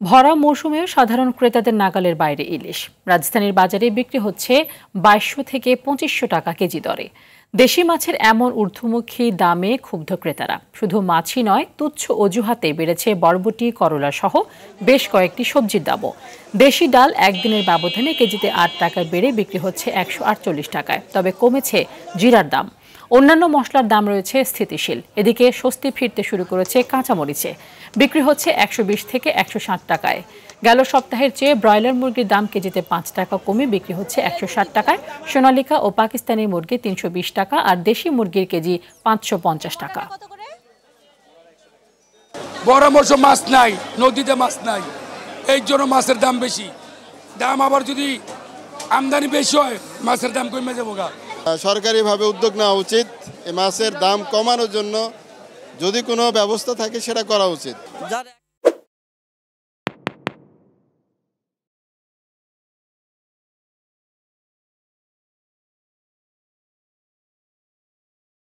ভরা মৌসুমেও সাধারণ ক্রেতাদের নাগালের বাইরে ইলিশ। রাজধানীর বাজারে বিক্রি হচ্ছে ২২০০ থেকে ২৫০০ টাকা কেজি দরে। দেশি মাছের এমন ঊর্ধ্বমুখী দামে ক্ষুব্ধ ক্রেতারা। শুধু মাছই নয়, তুচ্ছ অজুহাতে বেড়েছে বরবটি, করলা সহ বেশ কয়েকটি সবজির দামও। দেশি ডাল একদিনের ব্যবধানে কেজিতে ৮ টাকা বেড়ে বিক্রি হচ্ছে ১৪৮ টাকায়। তবে কমেছে জিরার দাম। অন্যান্য মশলার দাম রয়েছে স্থিতিশীল। এদিকে স্বস্তি ফিরতে শুরু করেছে কাঁচামরিচে। বিক্রি হচ্ছে ১২০ থেকে ১৬০ টাকায়। গেল সপ্তাহের চেয়ে ব্রয়লার মুরগির দাম কেজিতে ৫ টাকা কমে বিক্রি হচ্ছে ১৬০ টাকায়। সোনালিকা ও পাকিস্তানি মুরগি ৩২০ টাকা আর দেশি মুরগির কেজি ৫৫০ টাকা। বড় মৌসুম মাছ নাই, নদীতে মাছ নাই, এই জন্য মাছের দাম বেশি। দাম আবার যদি আমদানি বেশি হয়, মাছের দাম কমে যাবো। সরকারিভাবে উদ্যোগ নেওয়া উচিত, এই মাছের দাম কমানোর জন্য যদি কোনো ব্যবস্থা থাকে সেটা করা উচিত।